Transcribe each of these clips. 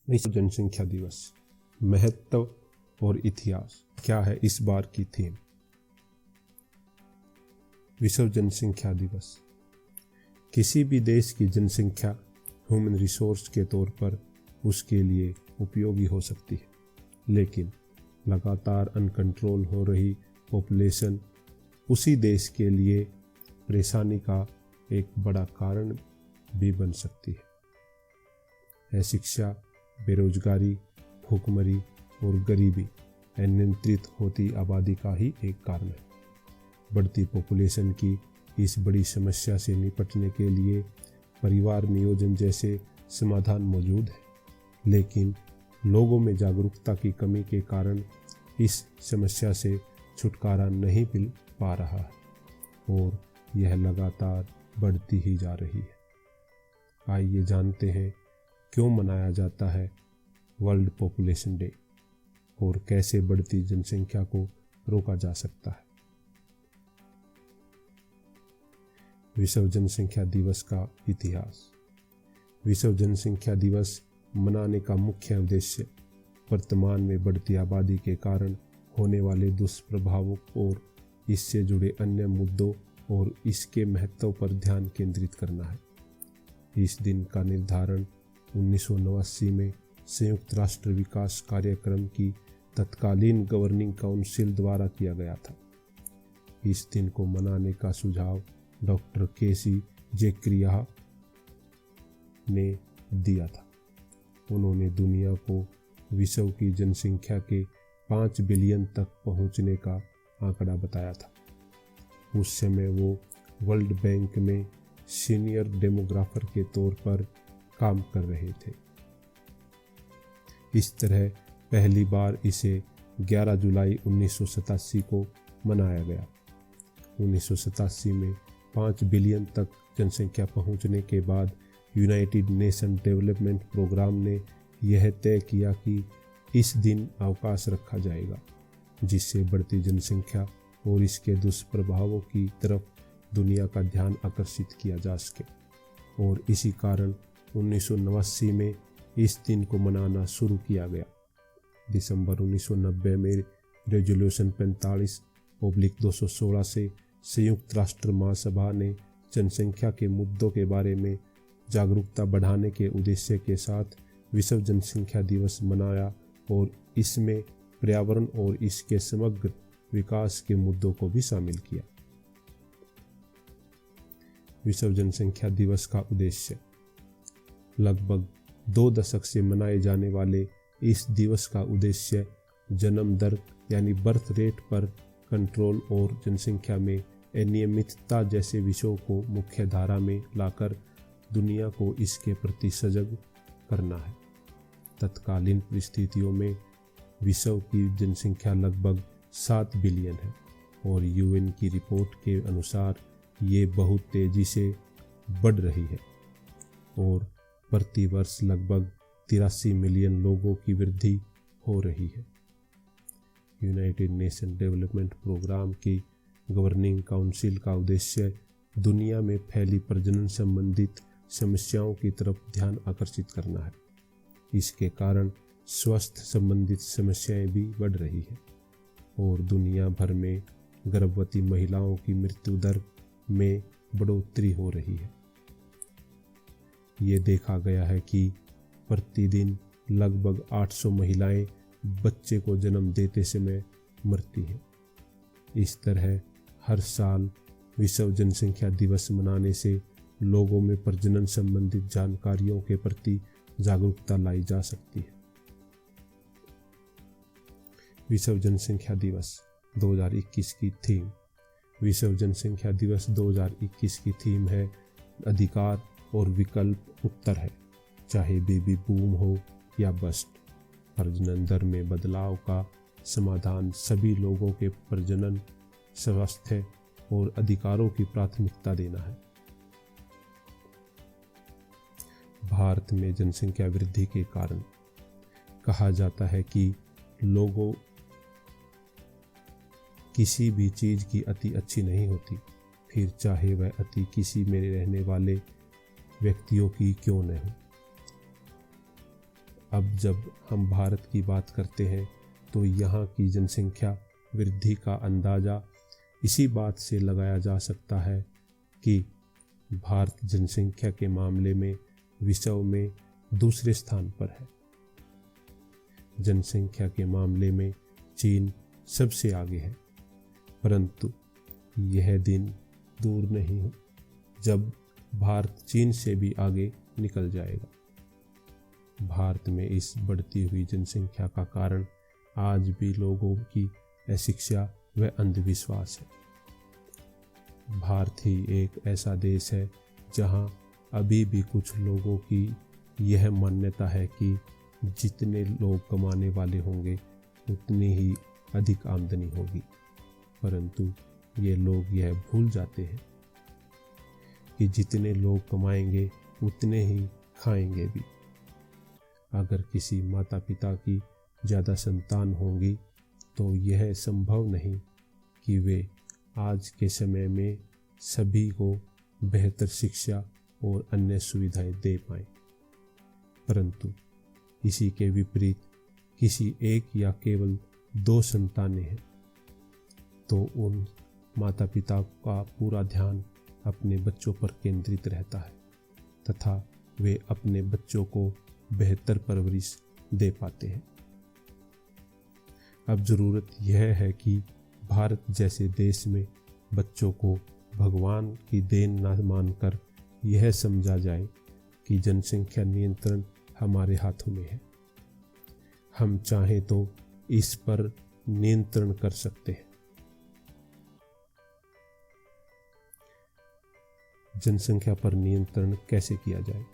विश्व जनसंख्या दिवस, महत्व और इतिहास। क्या है इस बार की थीम? विश्व जनसंख्या दिवस किसी भी देश की जनसंख्या ह्यूमन रिसोर्स के तौर पर उसके लिए उपयोगी हो सकती है, लेकिन लगातार अनकंट्रोल हो रही पॉपुलेशन उसी देश के लिए परेशानी का एक बड़ा कारण भी बन सकती है। शिक्षा, बेरोजगारी, भूखमरी और गरीबी अनियंत्रित होती आबादी का ही एक कारण है। बढ़ती पॉपुलेशन की इस बड़ी समस्या से निपटने के लिए परिवार नियोजन जैसे समाधान मौजूद है, लेकिन लोगों में जागरूकता की कमी के कारण इस समस्या से छुटकारा नहीं मिल पा रहा है और यह लगातार बढ़ती ही जा रही है। आइए जानते हैं क्यों मनाया जाता है वर्ल्ड पॉपुलेशन डे और कैसे बढ़ती जनसंख्या को रोका जा सकता है। विश्व जनसंख्या दिवस का इतिहास। विश्व जनसंख्या दिवस मनाने का मुख्य उद्देश्य वर्तमान में बढ़ती आबादी के कारण होने वाले दुष्प्रभावों और इससे जुड़े अन्य मुद्दों और इसके महत्व पर ध्यान केंद्रित करना है। इस दिन का निर्धारण 1989 में संयुक्त राष्ट्र विकास कार्यक्रम की तत्कालीन गवर्निंग काउंसिल द्वारा किया गया था। इस दिन को मनाने का सुझाव डॉक्टर केसी जेकरिया ने दिया था। उन्होंने दुनिया को विश्व की जनसंख्या के 5 बिलियन तक पहुंचने का आंकड़ा बताया था। उस समय वो वर्ल्ड बैंक में सीनियर डेमोग्राफर के तौर पर काम कर रहे थे। इस तरह पहली बार इसे 11 जुलाई 1987 को मनाया गया। 1987 में 5 बिलियन तक जनसंख्या पहुंचने के बाद यूनाइटेड नेशन डेवलपमेंट प्रोग्राम ने यह तय किया कि इस दिन अवकाश रखा जाएगा, जिससे बढ़ती जनसंख्या और इसके दुष्प्रभावों की तरफ दुनिया का ध्यान आकर्षित किया जा सके। और इसी कारण 1989 में इस दिन को मनाना शुरू किया गया। दिसंबर 1990 में रेजोल्यूशन 45/216 से संयुक्त राष्ट्र महासभा ने जनसंख्या के मुद्दों के बारे में जागरूकता बढ़ाने के उद्देश्य के साथ विश्व जनसंख्या दिवस मनाया और इसमें पर्यावरण और इसके समग्र विकास के मुद्दों को भी शामिल किया। विश्व जनसंख्या दिवस का उद्देश्य। लगभग 2 दशक से मनाए जाने वाले इस दिवस का उद्देश्य जन्म दर यानी बर्थ रेट पर कंट्रोल और जनसंख्या में अनियमितता जैसे विषयों को मुख्य धारा में लाकर दुनिया को इसके प्रति सजग करना है। तत्कालीन परिस्थितियों में विश्व की जनसंख्या लगभग 7 बिलियन है और यूएन की रिपोर्ट के अनुसार ये बहुत तेजी से बढ़ रही है और प्रति वर्ष लगभग 83 मिलियन लोगों की वृद्धि हो रही है। यूनाइटेड नेशन डेवलपमेंट प्रोग्राम की गवर्निंग काउंसिल का उद्देश्य दुनिया में फैली प्रजनन संबंधित समस्याओं की तरफ ध्यान आकर्षित करना है। इसके कारण स्वास्थ्य संबंधित समस्याएं भी बढ़ रही है और दुनिया भर में गर्भवती महिलाओं की मृत्यु दर में बढ़ोतरी हो रही है। ये देखा गया है कि प्रतिदिन लगभग 800 महिलाएं बच्चे को जन्म देते समय मरती हैं। इस तरह हर साल विश्व जनसंख्या दिवस मनाने से लोगों में प्रजनन संबंधित जानकारियों के प्रति जागरूकता लाई जा सकती है। विश्व जनसंख्या दिवस 2021 की थीम। विश्व जनसंख्या दिवस 2021 की थीम है अधिकार और विकल्प उत्तर है, चाहे बेबी बूम हो या बस्ट। प्रजनन दर में बदलाव का समाधान सभी लोगों के प्रजनन, स्वास्थ्य और अधिकारों की प्राथमिकता देना है। भारत में जनसंख्या वृद्धि के कारण कहा जाता है कि लोगों किसी भी चीज की अति अच्छी नहीं होती, फिर चाहे वह अति किसी में रहने वाले व्यक्तियों की क्यों न हो। अब जब हम भारत की बात करते हैं तो यहाँ की जनसंख्या वृद्धि का अंदाज़ा इसी बात से लगाया जा सकता है कि भारत जनसंख्या के मामले में विश्व में दूसरे स्थान पर है। जनसंख्या के मामले में चीन सबसे आगे है, परंतु यह दिन दूर नहीं है जब भारत चीन से भी आगे निकल जाएगा। भारत में इस बढ़ती हुई जनसंख्या का कारण आज भी लोगों की अशिक्षा व अंधविश्वास है। भारत ही एक ऐसा देश है जहां अभी भी कुछ लोगों की यह मान्यता है कि जितने लोग कमाने वाले होंगे उतनी ही अधिक आमदनी होगी, परंतु ये लोग यह भूल जाते हैं कि जितने लोग कमाएंगे उतने ही खाएंगे भी। अगर किसी माता पिता की ज़्यादा संतान होंगी तो यह संभव नहीं कि वे आज के समय में सभी को बेहतर शिक्षा और अन्य सुविधाएं दे पाएं, परंतु इसी के विपरीत किसी एक या केवल 2 संतानें हैं तो उन माता पिता का पूरा ध्यान अपने बच्चों पर केंद्रित रहता है तथा वे अपने बच्चों को बेहतर परवरिश दे पाते हैं। अब ज़रूरत यह है कि भारत जैसे देश में बच्चों को भगवान की देन न मानकर यह समझा जाए कि जनसंख्या नियंत्रण हमारे हाथों में है। हम चाहें तो इस पर नियंत्रण कर सकते हैं। जनसंख्या पर नियंत्रण कैसे किया जाए?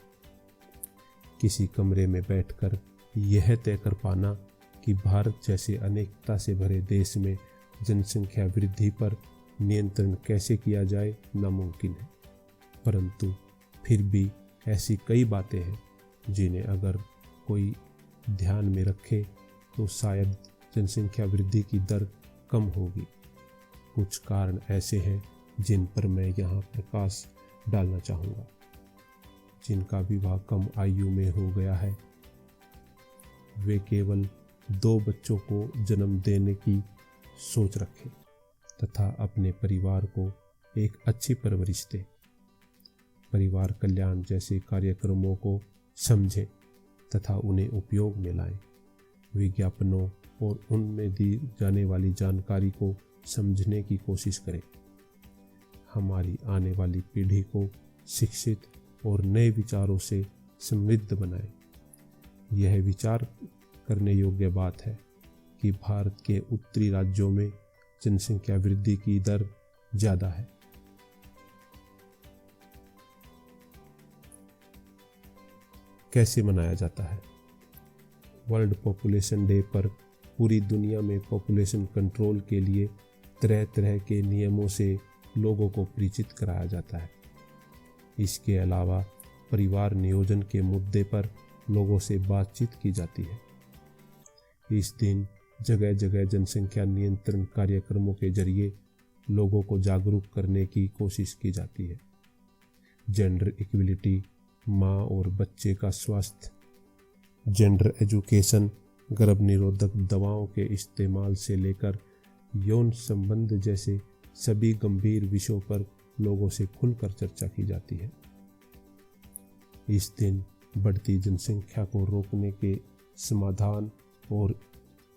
किसी कमरे में बैठकर यह तय कर पाना कि भारत जैसे अनेकता से भरे देश में जनसंख्या वृद्धि पर नियंत्रण कैसे किया जाए नामुमकिन है, परंतु फिर भी ऐसी कई बातें हैं जिन्हें अगर कोई ध्यान में रखे तो शायद जनसंख्या वृद्धि की दर कम होगी। कुछ कारण ऐसे हैं जिन पर मैं यहाँ प्रकाश डालना चाहूँगा। जिनका विवाह कम आयु में हो गया है, वे केवल 2 बच्चों को जन्म देने की सोच रखें तथा अपने परिवार को एक अच्छी परवरिश दें। परिवार कल्याण जैसे कार्यक्रमों को समझें तथा उन्हें उपयोग में लाएं। विज्ञापनों और उनमें दी जाने वाली जानकारी को समझने की कोशिश करें। हमारी आने वाली पीढ़ी को शिक्षित और नए विचारों से समृद्ध बनाएं। यह विचार करने योग्य बात है कि भारत के उत्तरी राज्यों में जनसंख्या वृद्धि की दर ज़्यादा है। कैसे मनाया जाता है? वर्ल्ड पॉपुलेशन डे पर पूरी दुनिया में पॉपुलेशन कंट्रोल के लिए तरह तरह के नियमों से लोगों को परिचित कराया जाता है। इसके अलावा परिवार नियोजन के मुद्दे पर लोगों से बातचीत की जाती है। इस दिन जगह जगह जनसंख्या नियंत्रण कार्यक्रमों के जरिए लोगों को जागरूक करने की कोशिश की जाती है। जेंडर इक्विलिटी, माँ और बच्चे का स्वास्थ्य, जेंडर एजुकेशन, गर्भ निरोधक दवाओं के इस्तेमाल से लेकर यौन संबंध जैसे सभी गंभीर विषयों पर लोगों से खुलकर चर्चा की जाती है। इस दिन बढ़ती जनसंख्या को रोकने के समाधान और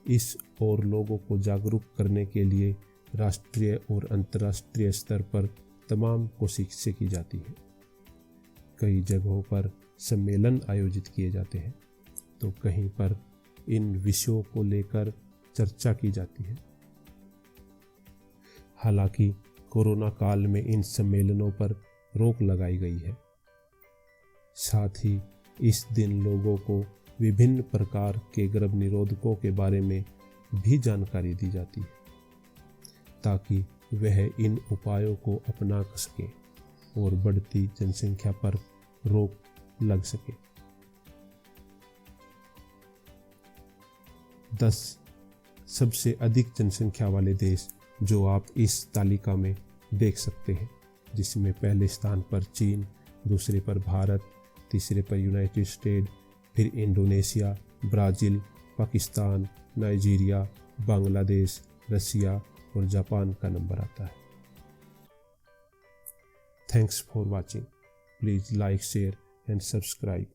इस और लोगों को जागरूक करने के लिए राष्ट्रीय और अंतर्राष्ट्रीय स्तर पर तमाम कोशिशें की जाती हैं। कई जगहों पर सम्मेलन आयोजित किए जाते हैं तो कहीं पर इन विषयों को लेकर चर्चा की जाती है। हालांकि कोरोना काल में इन सम्मेलनों पर रोक लगाई गई है। साथ ही इस दिन लोगों को विभिन्न प्रकार के गर्भ निरोधकों के बारे में भी जानकारी दी जाती है ताकि वह इन उपायों को अपना सकें और बढ़ती जनसंख्या पर रोक लग सके। 10 सबसे अधिक जनसंख्या वाले देश जो आप इस तालिका में देख सकते हैं, जिसमें पहले स्थान पर चीन, दूसरे पर भारत, तीसरे पर यूनाइटेड स्टेट, फिर Indonesia Brazil, Pakistan, Nigeria, Bangladesh, Russia और जापान का नंबर आता है। Thanks for watching. Please like, share and subscribe.